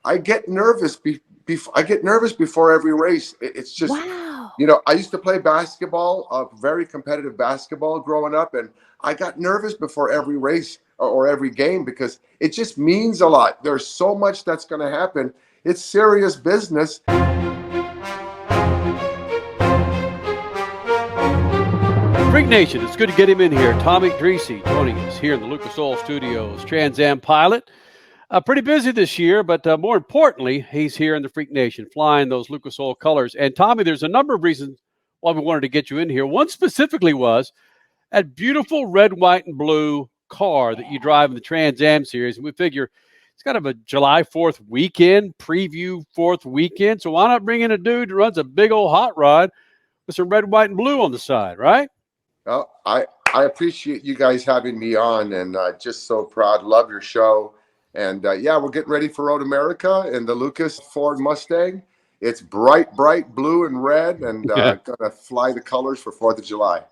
I get nervous I get nervous before every race. It's just, Wow. I used to play basketball, very competitive basketball growing up, and I got nervous before every race or every game because it just means a lot. There's so much that's going to happen. It's serious business. Freak Nation, it's good to get him in here. Tomy Drissi joining us here in the Lucas Oil Studios. TransAm pilot. Pretty busy this year, but more importantly, he's here in the Freak Nation flying those Lucas Oil colors. And Tomy, there's a number of reasons why we wanted to get you in here. One specifically was that beautiful red, white, and blue car that you drive in the TransAm series. And we figure it's kind of a July 4th weekend, preview 4th weekend. So why not bring in a dude who runs a big old hot rod with some red, white, and blue on the side, right? Well, I appreciate you guys having me on, and just so proud. Love your show. And yeah, we're getting ready for Road America in the Lucas Ford Mustang. It's bright blue and red, and gonna fly the colors for 4th of July.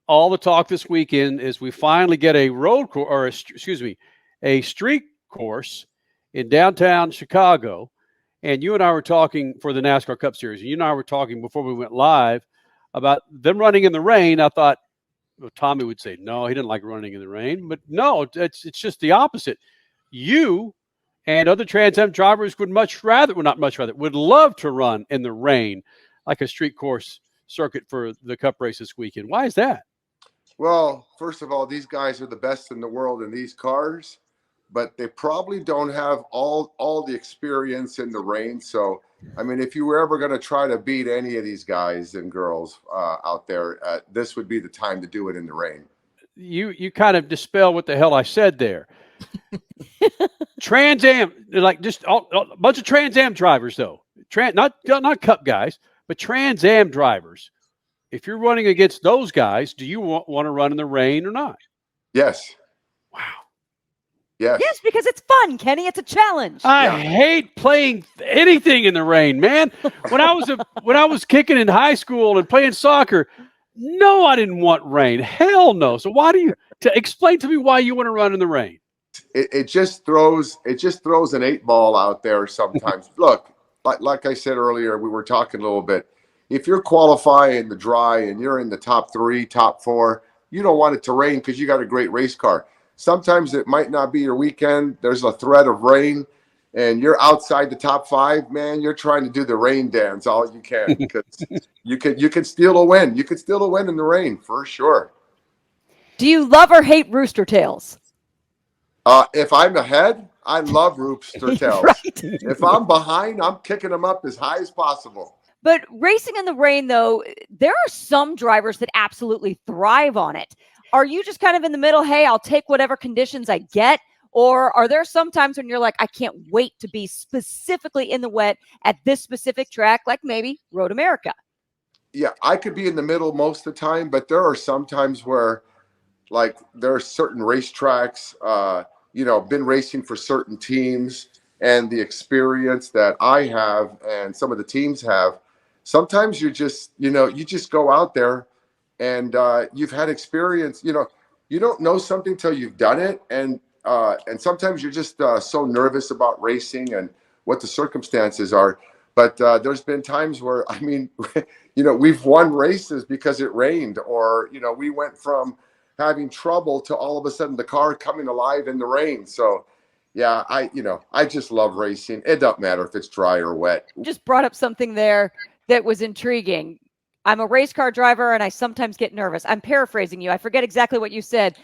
All the talk this weekend is we finally get a a street course in downtown Chicago. And you and I were talking for the NASCAR Cup Series. And you and I were talking before we went live about them running in the rain. I thought, well, Tomy would say, no, he didn't like running in the rain. But no, it's just the opposite. You and other TransAm drivers would would love to run in the rain like a street course circuit for the Cup race this weekend. Why is that? Well, first of all, these guys are the best in the world in these cars, but they probably don't have all the experience in the rain. So, I mean, if you were ever going to try to beat any of these guys and girls out there, this would be the time to do it in the rain. You kind of dispel what the hell I said there. TransAm, like just a bunch of TransAm drivers, though. Not Cup guys, but TransAm drivers. If you're running against those guys, do you want to run in the rain or not? Yes. Wow. Yes. Yes, because it's fun, Kenny. It's a challenge. I hate playing anything in the rain, man. When I was kicking in high school and playing soccer, no, I didn't want rain. Hell no. So explain to me why you want to run in the rain? It just throws an 8-ball out there sometimes. Look, like I said earlier, we were talking a little bit. If you're qualifying the dry and you're in the top 3, top 4, you don't want it to rain because you got a great race car. Sometimes it might not be your weekend. There's a threat of rain and you're outside the top 5, man. You're trying to do the rain dance all you can because you can steal a win. You can steal a win in the rain for sure. Do you love or hate rooster tails? If I'm ahead, I love rooster tails. Right. If I'm behind, I'm kicking them up as high as possible. But racing in the rain, though, there are some drivers that absolutely thrive on it. Are you just kind of in the middle? Hey, I'll take whatever conditions I get. Or are there some times when you're like, I can't wait to be specifically in the wet at this specific track, like maybe Road America? Yeah, I could be in the middle most of the time, but there are some times where, like, there are certain racetracks, been racing for certain teams, and the experience that I have and some of the teams have, sometimes you just go out there and you've had experience. You don't know something till you've done it, and sometimes you're just so nervous about racing and what the circumstances are. But there's been times where, I mean, we've won races because it rained, or we went from having trouble to all of a sudden the car coming alive in the rain. So yeah, I just love racing. It doesn't matter if it's dry or wet. Just brought up something there that was intriguing. I'm a race car driver and I sometimes get nervous. I'm paraphrasing you. I forget exactly what you said.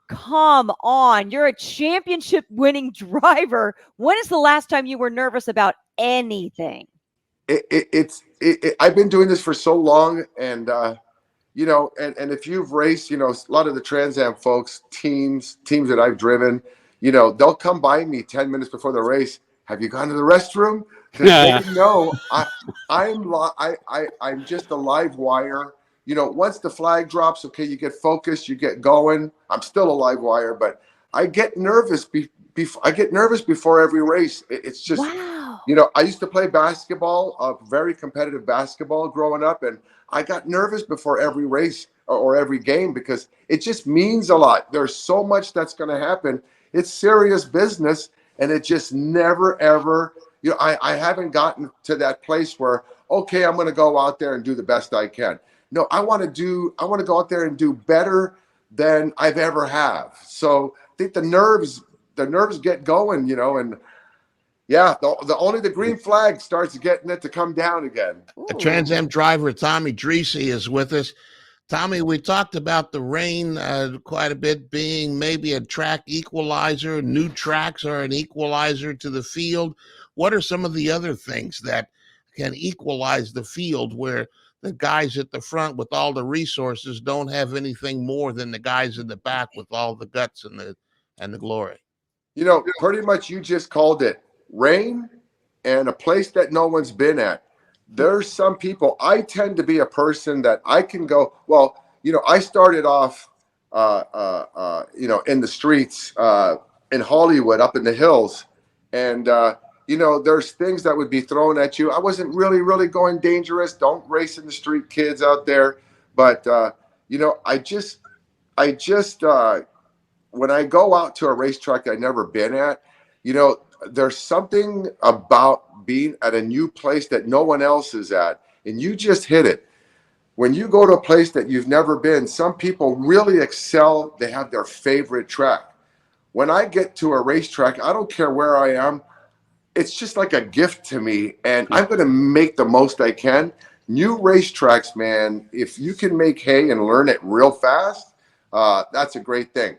Come on. You're a championship winning driver. When is the last time you were nervous about anything? I've been doing this for so long, and and if you've raced, a lot of the TransAm folks, teams that I've driven, they'll come by me 10 minutes before the race. Have you gone to the restroom? Because they know I'm just a live wire. Once the flag drops, okay, you get focused, you get going. I'm still a live wire, but I get nervous. I get nervous before every race. It's just, wow. I used to play basketball, very competitive basketball growing up, and I got nervous before every race or every game because it just means a lot. There's so much that's going to happen. It's serious business, and it just never, ever, I haven't gotten to that place where, okay, I'm going to go out there and do the best I can. No, I want to go out there and do better than I've ever have. So I think the nerves get going, and yeah, only the green flag starts getting it to come down again. Ooh. A Trans Am driver, Tomy Drissi, is with us. Tomy, we talked about the rain quite a bit being maybe a track equalizer. New tracks are an equalizer to the field. What are some of the other things that can equalize the field where the guys at the front with all the resources don't have anything more than the guys in the back with all the guts and the glory? Pretty much you just called it. Rain and a place that no one's been at. There's some people, I tend to be a person that I can go, well, I started off, in the streets in Hollywood, up in the hills. And, there's things that would be thrown at you. I wasn't really, really going dangerous. Don't race in the street, kids out there. But, I just when I go out to a racetrack I've never been at, there's something about being at a new place that no one else is at. And you just hit it. When you go to a place that you've never been, some people really excel. They have their favorite track. When I get to a racetrack, I don't care where I am. It's just like a gift to me. And I'm going to make the most I can. New racetracks, man, if you can make hay and learn it real fast, that's a great thing.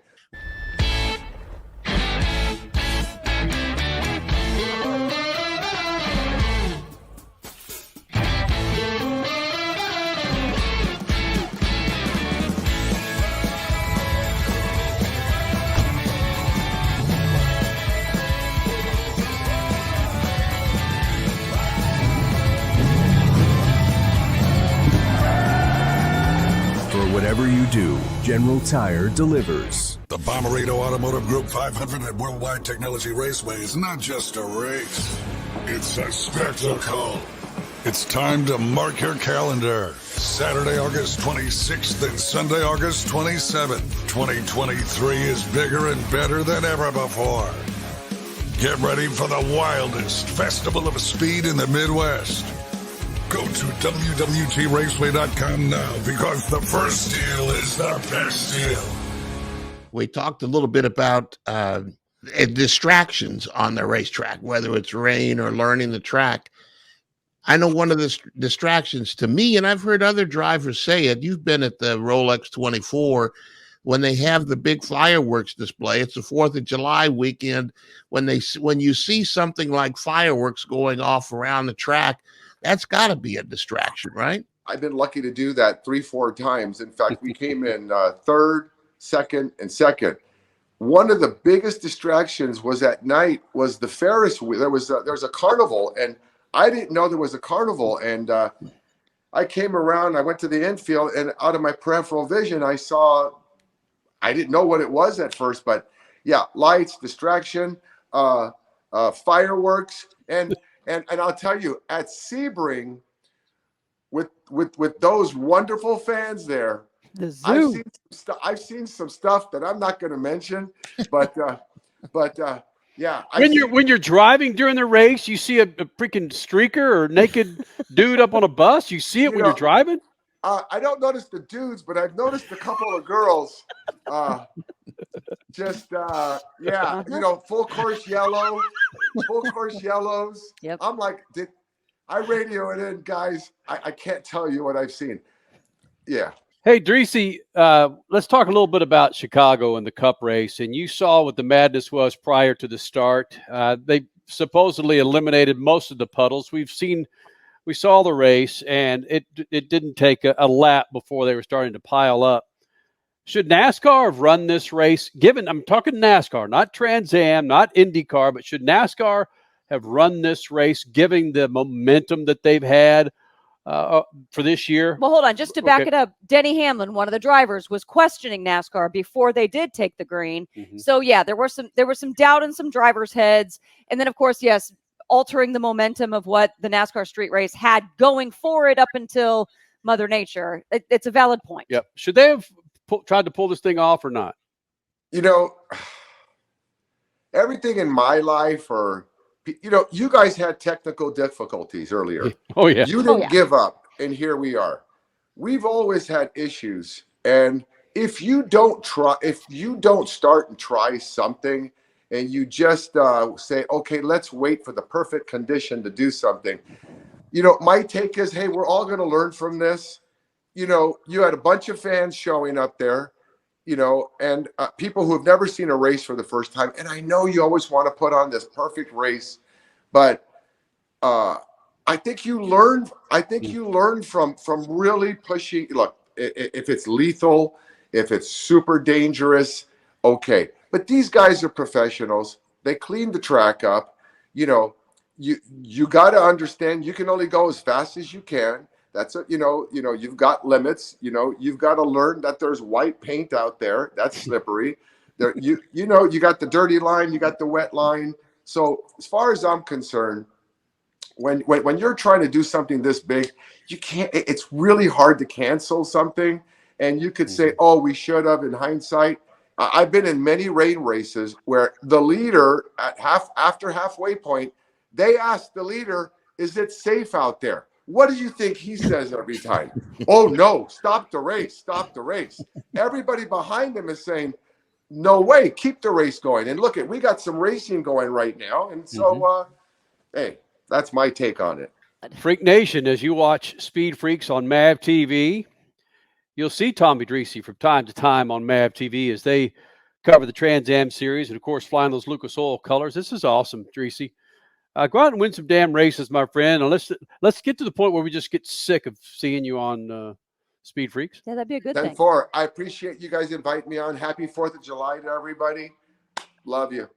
Whatever you do, General Tire delivers. The Bommarito Automotive Group 500 at Worldwide Technology Raceway is not just a race. It's a spectacle. It's time to mark your calendar. Saturday, August 26th and Sunday, August 27th. 2023 is bigger and better than ever before. Get ready for the wildest festival of speed in the Midwest. Go to WWTRaceway.com now because the first deal is the best deal. We talked a little bit about distractions on the racetrack, whether it's rain or learning the track. I know one of the distractions to me, and I've heard other drivers say it, you've been at the Rolex 24, when they have the big fireworks display. It's the 4th of July weekend. When you see something like fireworks going off around the track, that's got to be a distraction, right? I've been lucky to do that 3-4 times. In fact, we came in third, second, and second. One of the biggest distractions was at night was the Ferris wheel. There's a carnival, and I didn't know there was a carnival. And I came around, I went to the infield, and out of my peripheral vision, I didn't know what it was at first, but yeah, lights, distraction, fireworks, and I'll tell you, at Sebring, with those wonderful fans there, The zoo. I've seen some stuff that I'm not going to mention, but yeah. When you're driving during the race, you see a freaking streaker or naked dude up on a bus. You see it when you're driving. I don't notice the dudes, but I've noticed a couple of girls. Full course yellow, full course yellows. Yep. I'm like, I radio it in, guys. I can't tell you what I've seen. Yeah. Hey, Drissi, let's talk a little bit about Chicago and the Cup race. And you saw what the madness was prior to the start. They supposedly eliminated most of the puddles. We saw the race, and it didn't take a lap before they were starting to pile up. Should NASCAR have run this race? I'm talking NASCAR, not Trans Am, not IndyCar, but should NASCAR have run this race, giving the momentum that they've had for this year? Well, hold on. Just to back it up, Denny Hamlin, one of the drivers, was questioning NASCAR before they did take the green. Mm-hmm. So yeah, there was some doubt in some drivers' heads, and then of course, yes, altering the momentum of what the NASCAR street race had going for it up until Mother Nature. It's a valid point. Yep. Should they have tried to pull this thing off or not? Everything in my life, or you know, you guys had technical difficulties earlier. Oh, yeah. You didn't give up, and here we are. We've always had issues, and if you don't start and try something, and you just say, okay, let's wait for the perfect condition to do something. You know, my take is, hey, we're all going to learn from this. You know, you had a bunch of fans showing up there, you know, and people who have never seen a race for the first time. And I know you always want to put on this perfect race, but I think you learn. I think you learn from really pushing. Look, if it's lethal, if it's super dangerous, okay. But these guys are professionals. They clean the track up. You know, you got to understand. You can only go as fast as you can. That's a, you know, you've got limits. You know, you've got to learn that there's white paint out there. That's slippery. There, you know, you got the dirty line, you got the wet line. So as far as I'm concerned, when you're trying to do something this big, you can't. It's really hard to cancel something, and you could say, "Oh, we should have." In hindsight, I've been in many rain races where the leader at after halfway point, they ask the leader, "Is it safe out there?" What do you think he says every time? Oh no, stop the race, stop the race. Everybody behind him is saying, no way, keep the race going. And look, we got some racing going right now. And so, hey, that's my take on it. Freak Nation, as you watch Speed Freaks on MAV TV, you'll see Tomy Drissi from time to time on MAV TV as they cover the Trans Am series and, of course, flying those Lucas Oil colors. This is awesome, Drissi. Go out and win some damn races, my friend. And let's get to the point where we just get sick of seeing you on Speed Freaks. Yeah, that'd be a good thing. 10-4. I appreciate you guys inviting me on. Happy 4th of July to everybody. Love you.